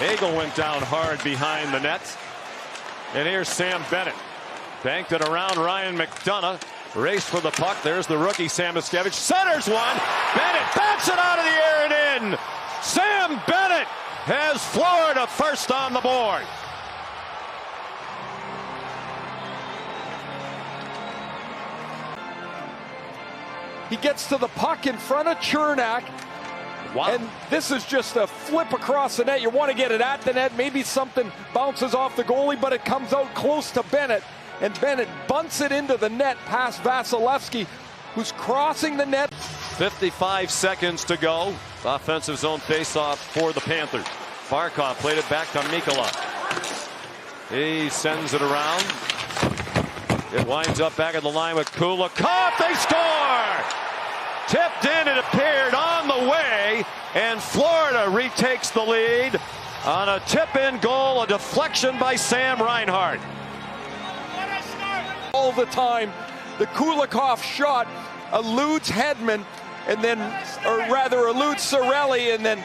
Verhaeghe went down hard behind the net. And here's Sam Bennett. Banked it around Ryan McDonough. Race for the puck. There's the rookie Sam Bennett. Centers one. Bennett bats it out of the air and in. Sam Bennett has Florida first on the board. He gets to the puck in front of Chernak. Wow. And this is just a flip across the net. You want to get it at the net. Maybe something bounces off the goalie, but it comes out close to Bennett. And Bennett bunts it into the net past Vasilevsky, who's crossing the net. 55 seconds to go. Offensive zone faceoff for the Panthers. Barkov played it back to Mikkola. He sends it around. It winds up back at the line with Kulikov. They score! Tipped in, it appeared on the way, and Florida retakes the lead on a tip-in goal, a deflection by Sam Reinhart. All the time, the Kulikov shot eludes Hedman, and then, or rather eludes Cirelli, and then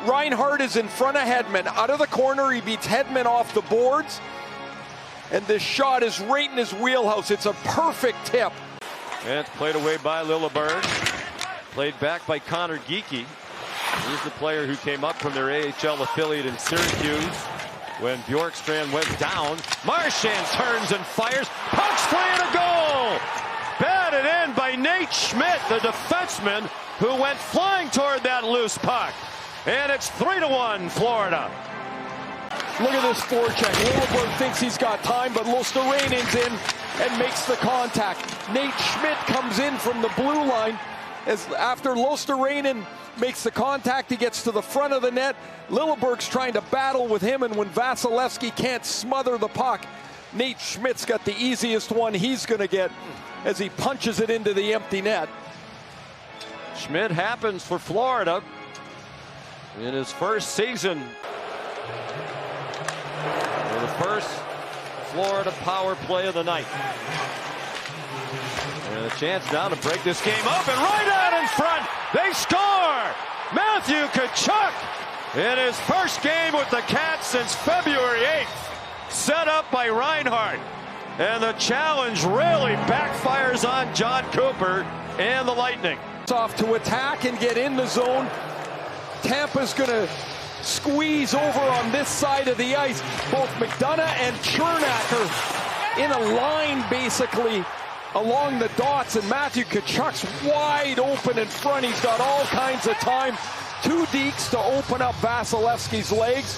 Reinhart is in front of Hedman. Out of the corner, he beats Hedman off the boards, and this shot is right in his wheelhouse. It's a perfect tip. And it's played away by Lilleberg. Played back by Connor Geekie. He's the player who came up from their AHL affiliate in Syracuse when Bjorkstrand went down. Marchand turns and fires. Puck's free and a goal! Batted in by Nate Schmidt, the defenseman, who went flying toward that loose puck. And it's 3-1 Florida. Look at this forecheck. Lilleberg thinks he's got time, but Luostarinen's in and makes the contact. Nate Schmidt comes in from the blue line. As after Luostarinen makes the contact, he gets to the front of the net. Lilleberg's trying to battle with him, and when Vasilevsky can't smother the puck, Nate Schmidt's got the easiest one he's going to get as he punches it into the empty net. Schmidt happens for Florida in his first season. For the first Florida power play of the night. And a chance now to break this game up, and right out in front, they score! Matthew Tkachuk in his first game with the Cats since February 8th. Set up by Reinhart. And the challenge really backfires on John Cooper and the Lightning. It's off to attack and get in the zone. Tampa's going to squeeze over on this side of the ice. Both McDonough and Chernak are in a line basically along the dots, and Matthew Tkachuk's wide open in front. He's got all kinds of time. Two dekes to open up Vasilevsky's legs.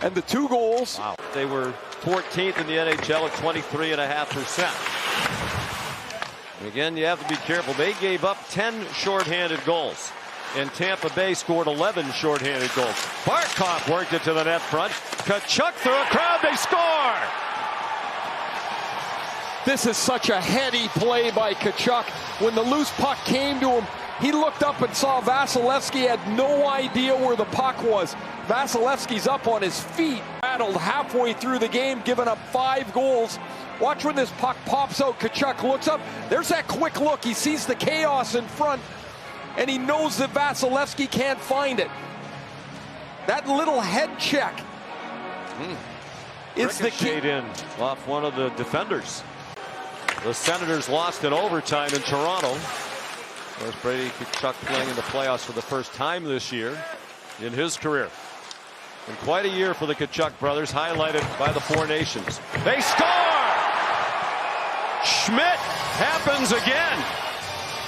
And the two goals. Wow. They were 14th in the NHL at 23.5%. Again, you have to be careful. They gave up 10 shorthanded goals. And Tampa Bay scored 11 shorthanded goals. Barkov worked it to the net front. Tkachuk through a crowd. They score! This is such a heady play by Tkachuk. When the loose puck came to him, he looked up and saw Vasilevsky had no idea where the puck was. Vasilevsky's up on his feet. Battled halfway through the game, giving up 5 goals. Watch when this puck pops out. Tkachuk looks up. There's that quick look. He sees the chaos in front, and he knows that Vasilevsky can't find it. That little head check is the key. In off one of the defenders. The Senators lost in overtime in Toronto. There's Brady Tkachuk playing in the playoffs for the first time this year in his career. And quite a year for the Tkachuk brothers, highlighted by the Four Nations. They score! Schmidt happens again.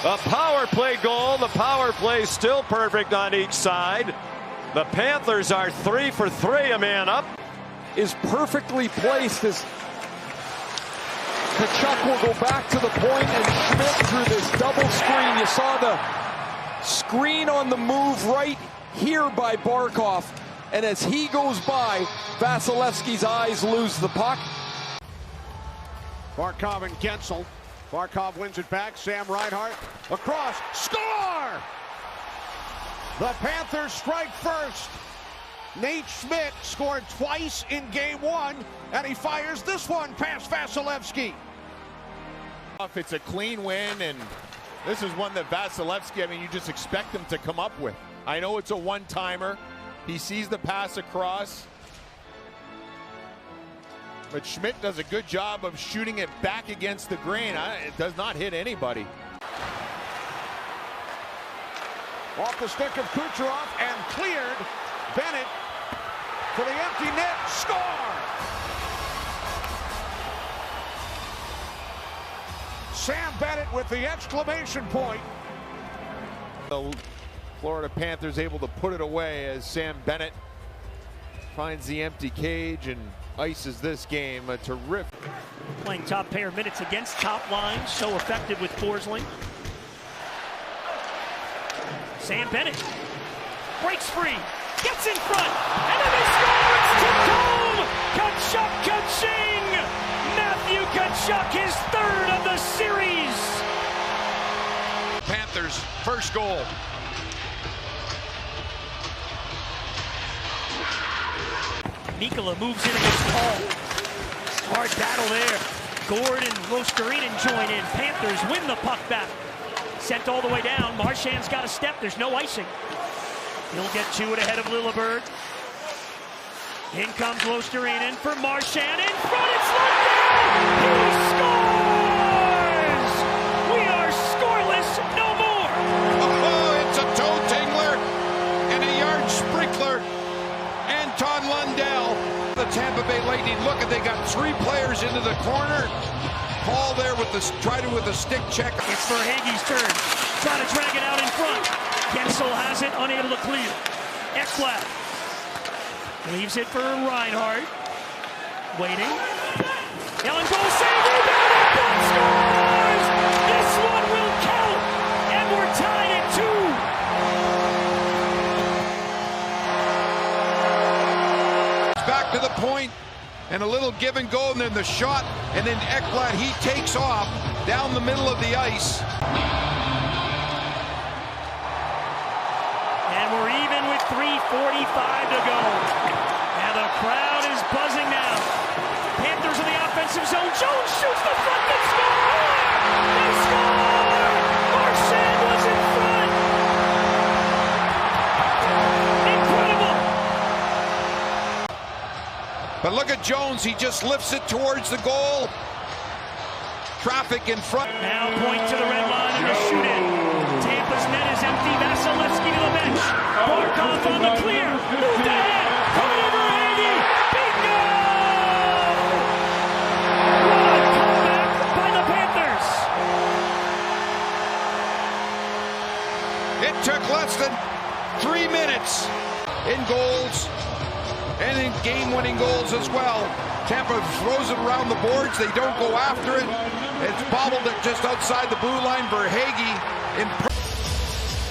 A power play goal. The power play still perfect on each side. The Panthers are 3 for 3, a man up. Is perfectly placed as Tkachuk will go back to the point, and Schmidt through this double screen. You saw the screen on the move right here by Barkov, and as he goes by, Vasilevsky's eyes lose the puck. Barkov and Gensel. Barkov wins it back. Sam Reinhart across. Score! The Panthers strike first. Nate Schmidt scored twice in game 1, and he fires this one past Vasilevsky. It's a clean win, and this is one that Vasilevsky, I mean, you just expect him to come up with. I know it's a one-timer, He sees the pass across. But Schmidt does a good job of shooting it back against the grain. It does not hit anybody. Off the stick of Kucherov and cleared. Bennett for the empty net. Score! Sam Bennett with the exclamation point. The Florida Panthers able to put it away as Sam Bennett finds the empty cage and ices this game. A terrific. Playing top pair minutes against top lines, so effective with Forsling. Sam Bennett breaks free, gets in front, and then they score! It's tipped home! Tkachuk, ka-ching! Matthew Tkachuk, his third of the series! Panthers' first goal. Mikkola moves in against Paul. Hard battle there. Gord and Luostarinen join in. Panthers win the puck back. Sent all the way down. Marchand's got a step. There's no icing. He'll get to it ahead of Lillibird. In comes Luostarinen for Marchand. In front, it's Lundell! He scores! We are scoreless no more! Oh, it's a toe tingler and a yard sprinkler. Anton Lundell, the Tampa Bay Lightning. Look at, they got three players into the corner. Paul there with the with a stick check. It's Verhaeghe's turn. Trying to drag it out in front. Gensel has it, unable to clear. Ekblad leaves it for Reinhart. Waiting. Ellen goal save, rebound, Ekblad scores! This one will count, and we're tied at 2. Back to the point, and a little give and go, and then the shot, and then Ekblad, he takes off down the middle of the ice. And we're even with 3:45 to go. And the crowd is buzzing now. Panthers in the offensive zone. Jones shoots the front and scores! They score! Marchand was in front. Incredible. But look at Jones, he just lifts it towards the goal. Traffic in front. Now point to the red line and a shoot in. Tampa's net is empty. Vasilevsky to the bench. Barkov on the clear. Moved ahead. Coming over Verhaeghe. Bingo! What a comeback by the Panthers. It took less than 3 minutes in goals and in game-winning goals as well. Tampa throws it around the boards. They don't go after it. It's bobbled it just outside the blue line. Verhaeghe in.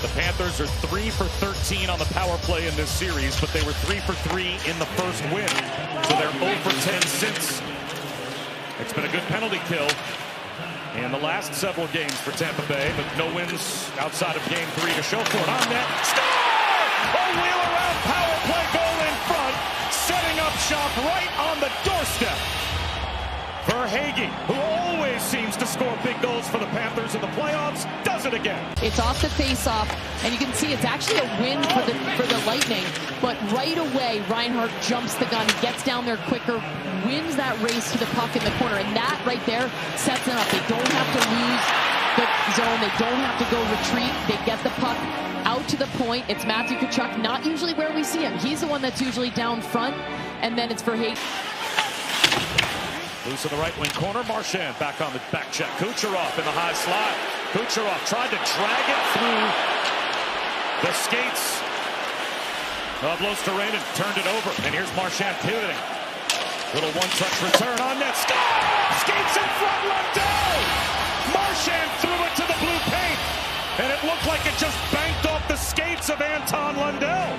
The Panthers are 3 for 13 on the power play in this series, but they were 3 for 3 in the first win. So they're 0 for 10 since. It's been a good penalty kill in the last several games for Tampa Bay, but no wins outside of game 3 to show for it. On net, score! A wheel-around power play goal in front, setting up shop right on the doorstep. Verhaeghe, who always seems to score big goals for the Panthers in the playoffs, does it again. It's off the face-off, and you can see it's actually a win for the Lightning. But right away, Reinhart jumps the gun, gets down there quicker, wins that race to the puck in the corner, and that right there sets them up. They don't have to lose the zone. They don't have to go retreat. They get the puck out to the point. It's Matthew Tkachuk, not usually where we see him. He's the one that's usually down front, and then it's Verhaeghe. Loose in the right wing corner. Marchand back on the back check. Kucherov in the high slot. Kucherov tried to drag it through the skates of Luostarinen. Turned it over. And here's Marchand pivoting. Little one-touch return on net. Score! Skates in front. Lundell! Marchand threw it to the blue paint. And it looked like it just banked off the skates of Anton Lundell.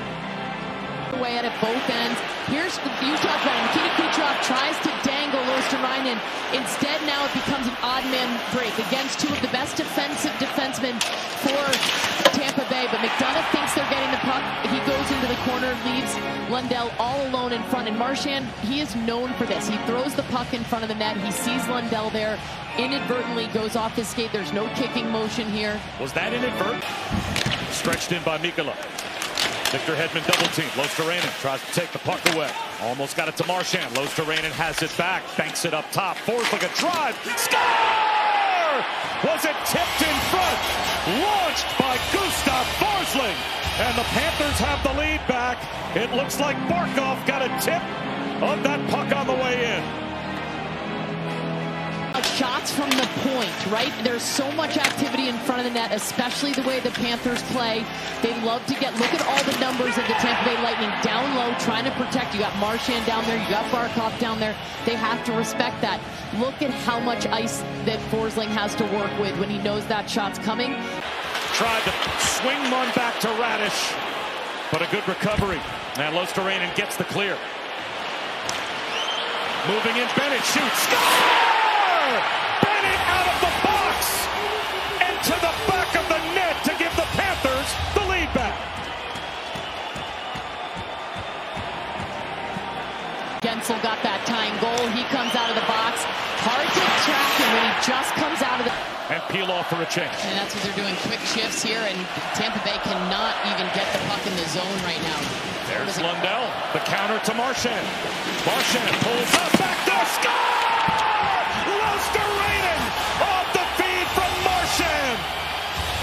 Away at it both ends. Here's the Utah zone. Kucherov tries to dangle Luostarinen. Instead, now it becomes an odd man break against two of the best defensive defensemen for Tampa Bay. But McDonough thinks they're getting the puck. He goes into the corner, leaves Lundell all alone in front. And Marchand, he is known for this. He throws the puck in front of the net. He sees Lundell there. Inadvertently goes off his skate. There's no kicking motion here. Was that inadvertent? Stretched in by Mikkola. Victor Hedman double team. Luostarinen tries to take the puck away. Almost got it to Marchand. Luostarinen has it back. Banks it up top. Forsling a drive. Score! Was it tipped in front? Launched by Gustav Forsling. And the Panthers have the lead back. It looks like Barkov got a tip of that puck on the way in. Shots from the point, right? There's so much activity in front of the net, especially the way the Panthers play. They love to look at all the numbers of the Tampa Bay Lightning down low, trying to protect. You got Marchand down there, you got Barkov down there. They have to respect that. Look at how much ice that Forsling has to work with when he knows that shot's coming. Tried to swing one back to Radish, but a good recovery. And Luostarinen gets the clear. Moving in, Bennett shoots. Score! Bennett out of the box and to the back of the net to give the Panthers the lead back. Gensel got that tying goal. He comes out of the box. Hard to track him when he just comes out of the... And peel off for a change. And that's what they're doing, quick shifts here, and Tampa Bay cannot even get the puck in the zone right now. There's Lundell, the counter to Marchand. Marchand pulls up, back door, score! Luostarinen off the feed from Marchand.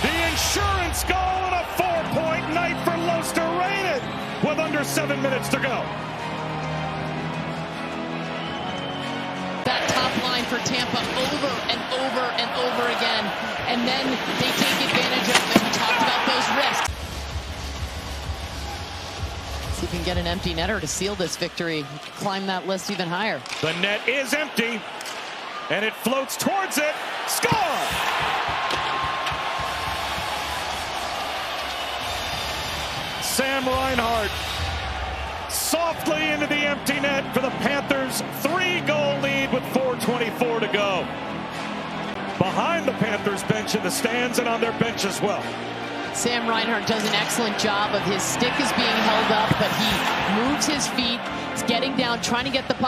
The insurance goal and a 4-point night for Luostarinen with under 7 minutes to go. That top line for Tampa over and over and over again. And then they take advantage of it. We talked about those risks. See if we can get an empty netter to seal this victory. Climb that list even higher. The net is empty. And it floats towards it. Score! Sam Reinhart softly into the empty net for the Panthers. 3-goal lead with 4:24 to go. Behind the Panthers bench in the stands and on their bench as well. Sam Reinhart does an excellent job of his stick is being held up, but he moves his feet. He's getting down, trying to get the puck.